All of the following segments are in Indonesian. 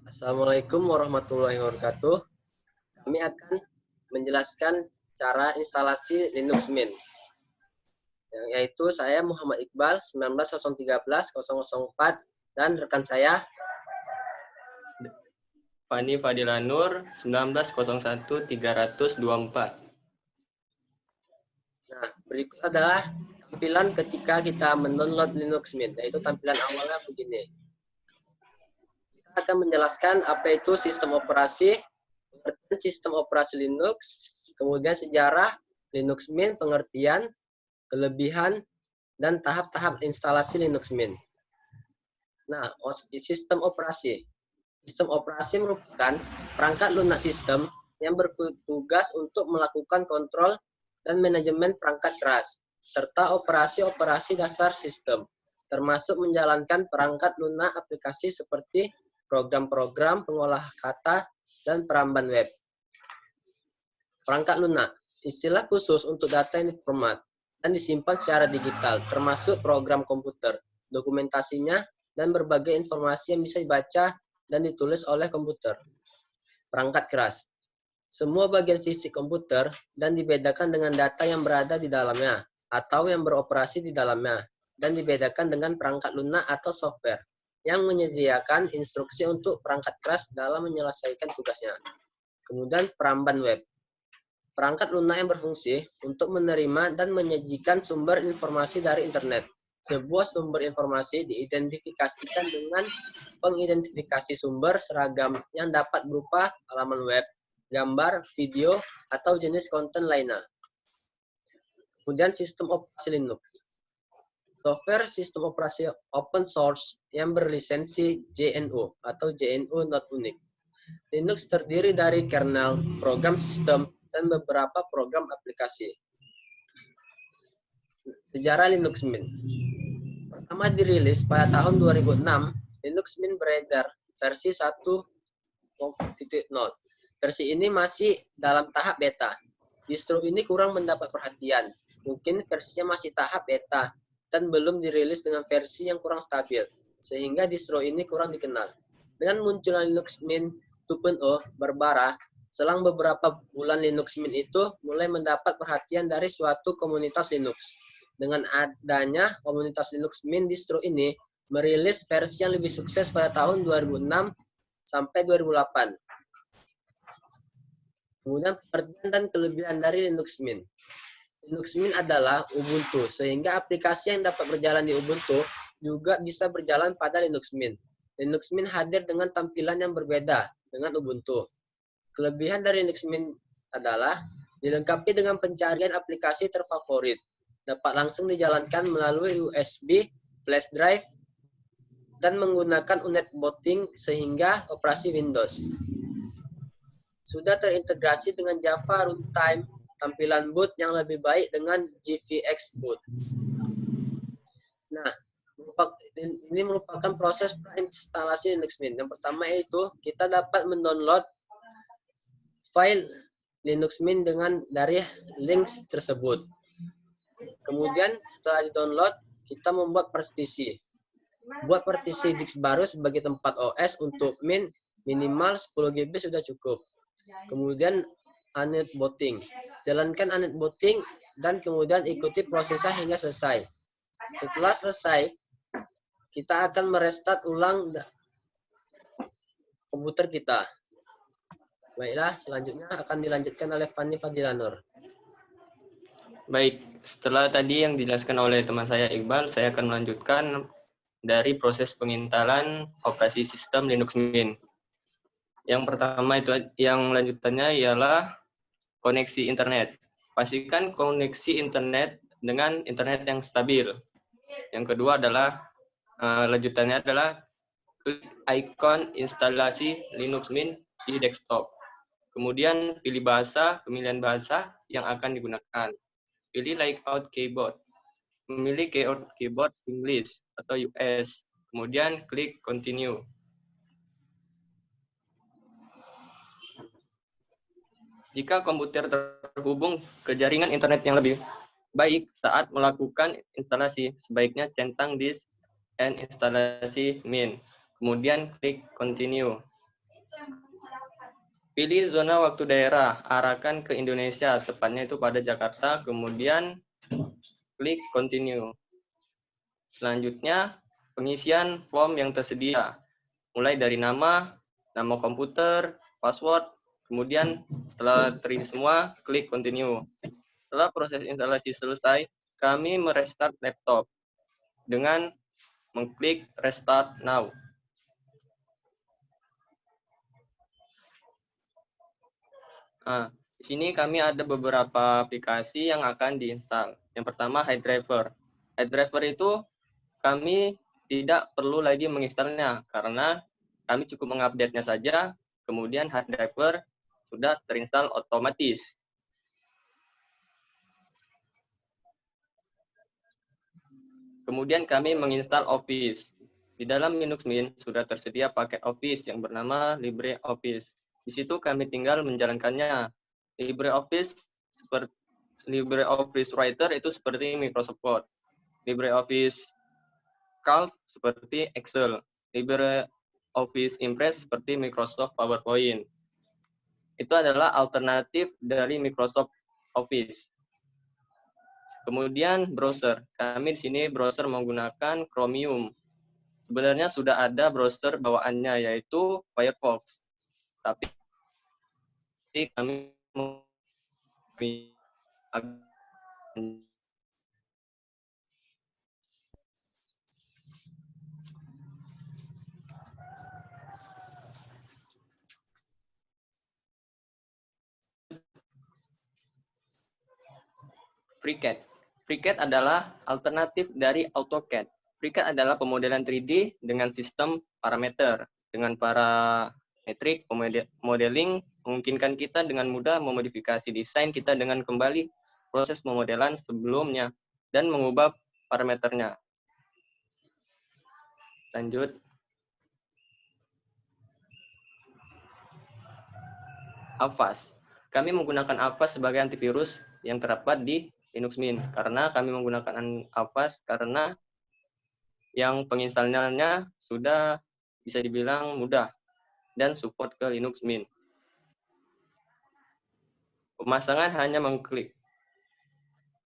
Assalamualaikum warahmatullahi wabarakatuh. Kami akan menjelaskan cara instalasi Linux Mint. Yaitu saya Muhammad Iqbal 19.013.004 dan rekan saya Fani Fadila Nur 19.01.324. Nah, berikut adalah tampilan ketika kita mendownload Linux Mint, yaitu tampilan awalnya begini. Kita akan menjelaskan apa itu sistem operasi, sistem operasi Linux, kemudian sejarah Linux Mint, pengertian, kelebihan, dan tahap-tahap instalasi Linux Mint. Nah, sistem operasi. Sistem operasi merupakan perangkat lunak sistem yang bertugas untuk melakukan kontrol dan manajemen perangkat keras, serta operasi-operasi dasar sistem, termasuk menjalankan perangkat lunak aplikasi seperti program-program pengolah kata dan peramban web. Perangkat lunak, istilah khusus untuk data yang diformat dan disimpan secara digital, termasuk program komputer, dokumentasinya, dan berbagai informasi yang bisa dibaca dan ditulis oleh komputer. Perangkat keras, semua bagian fisik komputer dan dibedakan dengan data yang berada di dalamnya atau yang beroperasi di dalamnya, dan dibedakan dengan perangkat lunak atau software yang menyediakan instruksi untuk perangkat keras dalam menyelesaikan tugasnya. Kemudian peramban web, perangkat lunak yang berfungsi untuk menerima dan menyajikan sumber informasi dari internet. Sebuah sumber informasi diidentifikasikan dengan pengidentifikasi sumber seragam yang dapat berupa halaman web, gambar, video, atau jenis konten lainnya. Kemudian sistem operasi Linux. Software sistem operasi open source yang berlisensi GNU atau GNU Not Unique. Linux terdiri dari kernel, program sistem, dan beberapa program aplikasi. Sejarah Linux Mint. Pertama dirilis pada tahun 2006, Linux Mint beredar versi 1.0. Versi ini masih dalam tahap beta. Distro ini kurang mendapat perhatian. Mungkin versinya masih tahap beta dan belum dirilis dengan versi yang kurang stabil, sehingga distro ini kurang dikenal. Dengan munculnya Linux Mint 2.0 berbara, selang beberapa bulan Linux Mint itu mulai mendapat perhatian dari suatu komunitas Linux. Dengan adanya komunitas Linux Mint, distro ini merilis versi yang lebih sukses pada tahun 2006 sampai 2008. Kemudian pengertian dan kelebihan dari Linux Mint. Linux Mint adalah Ubuntu, sehingga aplikasi yang dapat berjalan di Ubuntu juga bisa berjalan pada Linux Mint. Linux Mint hadir dengan tampilan yang berbeda dengan Ubuntu. Kelebihan dari Linux Mint adalah dilengkapi dengan pencarian aplikasi terfavorit, dapat langsung dijalankan melalui USB, flash drive, dan menggunakan unit booting sehingga operasi Windows. Sudah terintegrasi dengan Java Runtime, tampilan boot yang lebih baik dengan GVX boot. Nah, ini merupakan proses instalasi Linux Mint. Yang pertama yaitu kita dapat mendownload file Linux Mint dari link tersebut. Kemudian setelah di-download, kita membuat partisi. Buat partisi disk baru sebagai tempat OS untuk Mint minimal 10 GB sudah cukup. Kemudian unit booting. Jalankan unit booting dan kemudian ikuti prosesnya hingga selesai. Setelah selesai, kita akan merestart ulang komputer kita. Baiklah, selanjutnya akan dilanjutkan oleh Fani Fadila Nur. Baik, setelah tadi yang dijelaskan oleh teman saya Iqbal, saya akan melanjutkan dari proses penginstalan operasi sistem Linux Mint. Yang pertama itu, yang lanjutannya ialah koneksi internet. Pastikan koneksi internet dengan internet yang stabil. Yang kedua adalah lanjutannya adalah klik ikon instalasi Linux Mint di desktop. Kemudian pilih pemilihan bahasa yang akan digunakan. Pilih layout keyboard. Memilih layout keyboard English atau US. Kemudian klik continue. Jika komputer terhubung ke jaringan internet yang lebih baik saat melakukan instalasi, sebaiknya centang disk and instalasi Mint. kemudian klik continue. Pilih zona waktu daerah, arahkan ke Indonesia, tepatnya itu pada Jakarta, kemudian klik continue. Selanjutnya, pengisian form yang tersedia, mulai dari nama komputer, password, kemudian setelah terisi semua, klik continue. Setelah proses instalasi selesai, kami merestart laptop dengan mengklik restart now. Nah, di sini kami ada beberapa aplikasi yang akan diinstal. Yang pertama, HiDriver. HiDriver itu kami tidak perlu lagi menginstalnya karena kami cukup mengupdate-nya saja, kemudian HiDriver sudah terinstall otomatis. Kemudian kami menginstal Office. Di dalam Linux Mint sudah tersedia paket Office yang bernama LibreOffice. Di situ kami tinggal menjalankannya. LibreOffice Writer itu seperti Microsoft Word. LibreOffice Calc seperti Excel. LibreOffice Impress seperti Microsoft PowerPoint. Itu adalah alternatif dari Microsoft Office. Kemudian browser. Kami di sini browser menggunakan Chromium. Sebenarnya sudah ada browser bawaannya yaitu Firefox. Tapi kami FreeCAD. FreeCAD adalah alternatif dari AutoCAD. FreeCAD adalah pemodelan 3D dengan sistem parameter. Dengan parametrik modeling memungkinkan kita dengan mudah memodifikasi desain kita dengan kembali proses pemodelan sebelumnya dan mengubah parameternya. Lanjut. Avast. Kami menggunakan Avast sebagai antivirus yang terdapat di Linux Mint. Karena kami menggunakan Avast karena yang penginstalannya sudah bisa dibilang mudah dan support ke Linux Mint. Pemasangan hanya mengklik.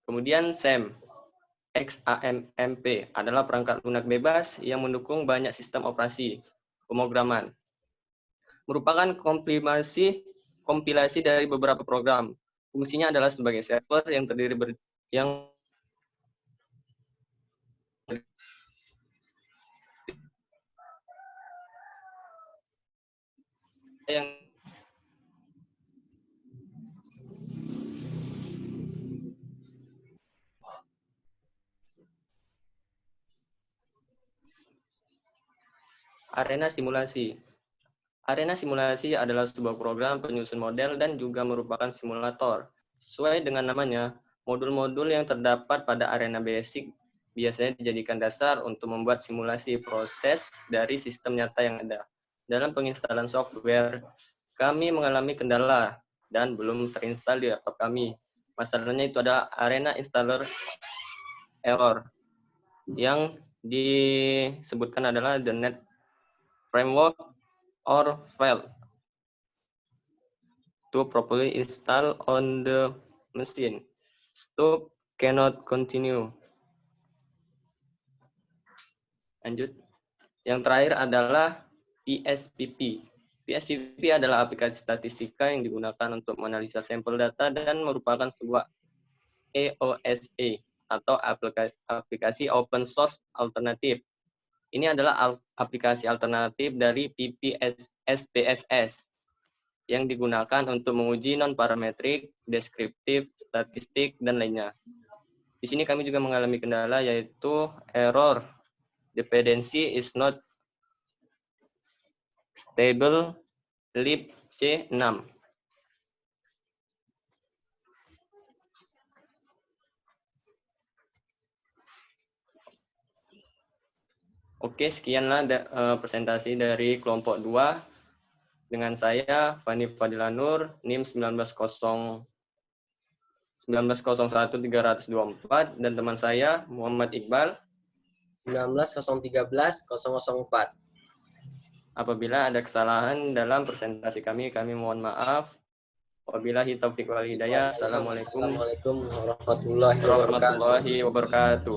Kemudian SAMP. XAMPP adalah perangkat lunak bebas yang mendukung banyak sistem operasi pemrograman. Merupakan kompilasi dari beberapa program. Fungsinya adalah sebagai server yang terdiri yang Arena simulasi. Arena simulasi adalah sebuah program penyusun model dan juga merupakan simulator. Sesuai dengan namanya, modul-modul yang terdapat pada arena basic biasanya dijadikan dasar untuk membuat simulasi proses dari sistem nyata yang ada. Dalam penginstalan software, kami mengalami kendala dan belum terinstall di laptop kami. Masalahnya itu adalah Arena Installer Error. Yang disebutkan adalah the net framework or failed to properly install on the machine. Stop, cannot continue. Lanjut. Yang terakhir adalah PSPP. PSPP adalah aplikasi statistika yang digunakan untuk menganalisa sampel data dan merupakan sebuah EOSA atau aplikasi open source alternatif. Ini adalah aplikasi alternatif dari SPSS yang digunakan untuk menguji non-parametrik, deskriptif, statistik, dan lainnya. Di sini kami juga mengalami kendala yaitu error dependency is not stable libc 6. Oke, sekianlah presentasi dari kelompok 2 dengan saya Fani Fadilanur, NIM 1901-324 dan teman saya Muhammad Iqbal 19.013.004. Apabila ada kesalahan dalam presentasi kami mohon maaf. Wabillahi taufiq wal hidayah. Assalamualaikum warahmatullahi wabarakatuh. warahmatullahi wabarakatuh.